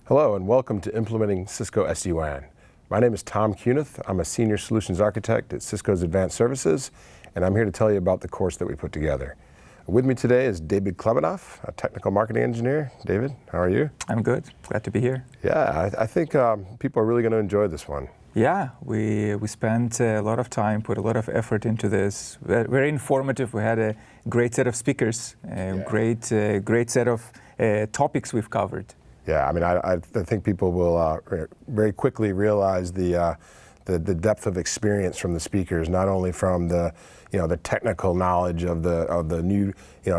Hello and welcome to Implementing Cisco SD-WAN. My name is Tom Cunith. I'm a Senior Solutions Architect at Cisco's Advanced Services, and I'm here to tell you about the course that we put together. With me today is David Klebanoff, a Technical Marketing Engineer. David, how are you? I'm good. Glad to be here. Yeah, I think people are really going to enjoy this one. Yeah, we spent a lot of time, put a lot of effort into this. Very informative. We had a great set of speakers, great set of topics we've covered. Yeah, I mean, I think people will very quickly realize the depth of experience from the speakers, not only from the technical knowledge of the new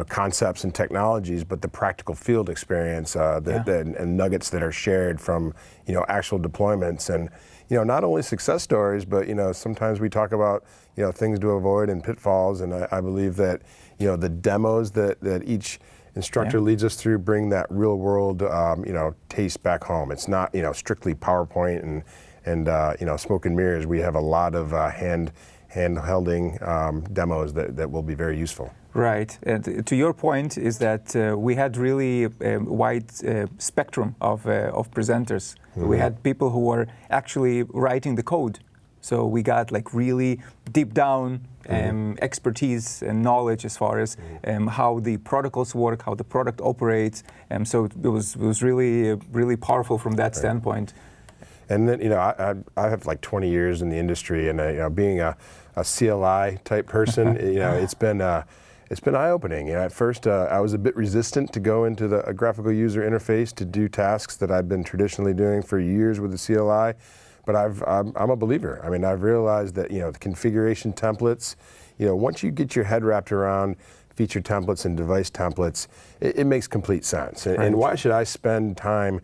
concepts and technologies, but the practical field experience and nuggets that are shared from actual deployments and not only success stories, but sometimes we talk about things to avoid and pitfalls, and I believe that the demos that each instructor leads us through bring that real world taste back home. It's not strictly PowerPoint and smoke and mirrors. We have a lot of hand-holding demos that will be very useful. Right, and to your point is that we had really a wide spectrum of presenters. Mm-hmm. We had people who were actually writing the code. So we got like really deep down expertise and knowledge as far as how the protocols work, how the product operates. So it was really powerful from that standpoint. And then I have like 20 years in the industry, and being a CLI type person, it's been eye-opening. At first, I was a bit resistant to go into a graphical user interface to do tasks that I've been traditionally doing for years with the CLI. But I'm a believer. I mean, I've realized that the configuration templates, once you get your head wrapped around feature templates and device templates, it makes complete sense. And why should I spend time,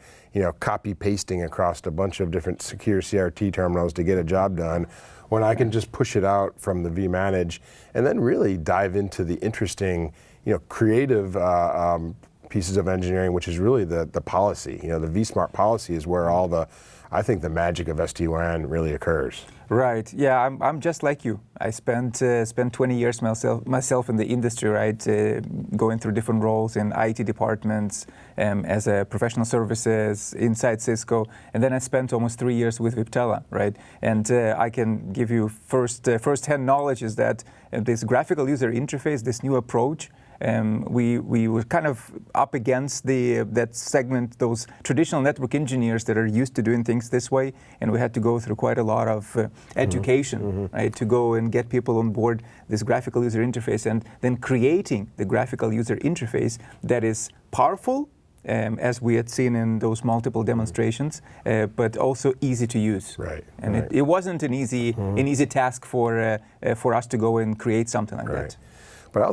copy pasting across a bunch of different secure CRT terminals to get a job done, when I can just push it out from the vManage and then really dive into the interesting, creative pieces of engineering, which is really the policy. The vSmart policy is where I think the magic of SD-WAN really occurs. Right. Yeah, I'm just like you. I spent 20 years myself in the industry, right, going through different roles in IT departments, as a professional services inside Cisco, and then I spent almost 3 years with Viptela, right. And I can give you first-hand knowledge is that this graphical user interface, this new approach. We were kind of up against that segment, those traditional network engineers that are used to doing things this way, and we had to go through quite a lot of education, right, to go and get people on board this graphical user interface, and then creating the graphical user interface that is powerful, as we had seen in those multiple demonstrations, but also easy to use. Right. And it wasn't an easy task for us to go and create something like that. But I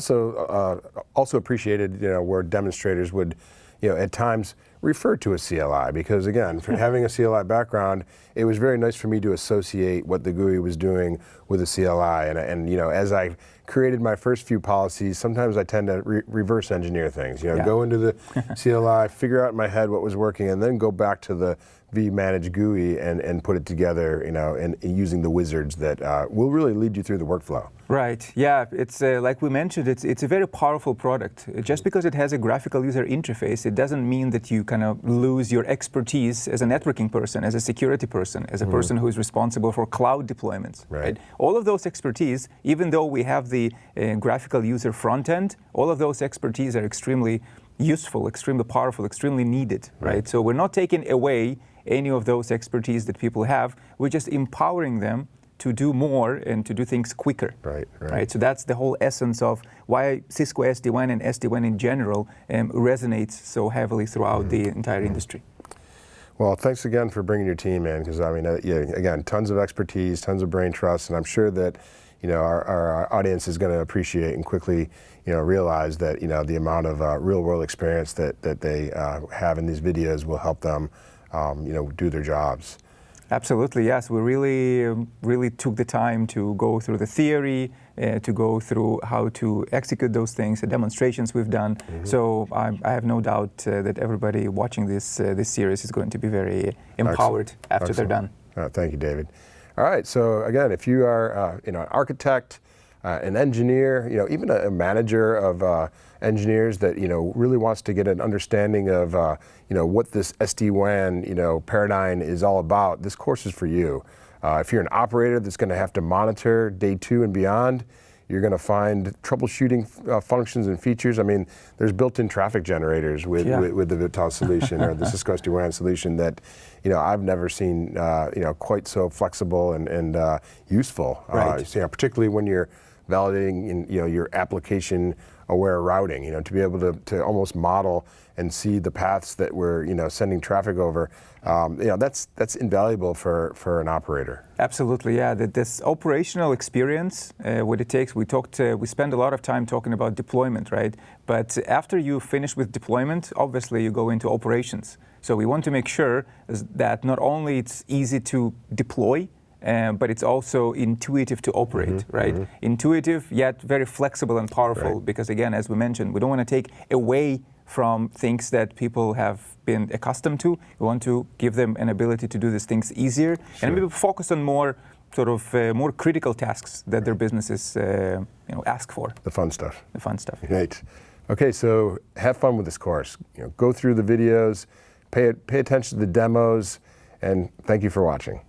also appreciated where demonstrators would at times refer to a CLI, because again, for having a CLI background, it was very nice for me to associate what the GUI was doing with a CLI. And as I created my first few policies, sometimes I tend to reverse engineer things. Go into the CLI, figure out in my head what was working, and then go back to the vManage GUI and put it together, and using the wizards that will really lead you through the workflow. Right. Yeah. It's like we mentioned. It's a very powerful product. Just because it has a graphical user interface, it doesn't mean that you kind of lose your expertise as a networking person, as a security person, as a person who is responsible for cloud deployments. Right. All of those expertise, even though we have the graphical user front end, all of those expertise are extremely useful, extremely powerful, extremely needed. Right. So we're not taking away any of those expertise that people have. We're just empowering them to do more and to do things quicker. Right. So that's the whole essence of why Cisco SD-WAN and SD-WAN in general resonates so heavily throughout the entire industry. Well, thanks again for bringing your team in, because I mean, again, tons of expertise, tons of brain trust, and I'm sure that our audience is going to appreciate and quickly realize that the amount of real world experience that they have in these videos will help them do their jobs. Absolutely, yes. We really took the time to go through the theory, to go through how to execute those things, the demonstrations we've done. So I have no doubt that everybody watching this series is going to be very empowered after they're done. Thank you, David. All right, so again, if you are an architect, an engineer, even a manager of engineers that really wants to get an understanding of what this SD-WAN paradigm is all about, this course is for you. If you're an operator that's going to have to monitor day 2 and beyond, you're going to find troubleshooting functions and features. I mean, there's built-in traffic generators with the Vital solution or the Cisco SD-WAN solution that, I've never seen, quite so flexible and useful. Right. Particularly when you're validating, your application-aware routing. To be able to almost model and see the paths that we're, sending traffic over. That's invaluable for an operator. Absolutely, yeah. This operational experience, what it takes. We spend a lot of time talking about deployment, right? But after you finish with deployment, obviously you go into operations. So we want to make sure that not only it's easy to deploy, but it's also intuitive to operate, right? Intuitive, yet very flexible and powerful. Right. Because again, as we mentioned, we don't want to take away from things that people have been accustomed to. We want to give them an ability to do these things easier, and maybe focus on more more critical tasks that their businesses ask for. The fun stuff. The fun stuff. Right. Okay, so have fun with this course. Go through the videos, pay attention to the demos, and thank you for watching.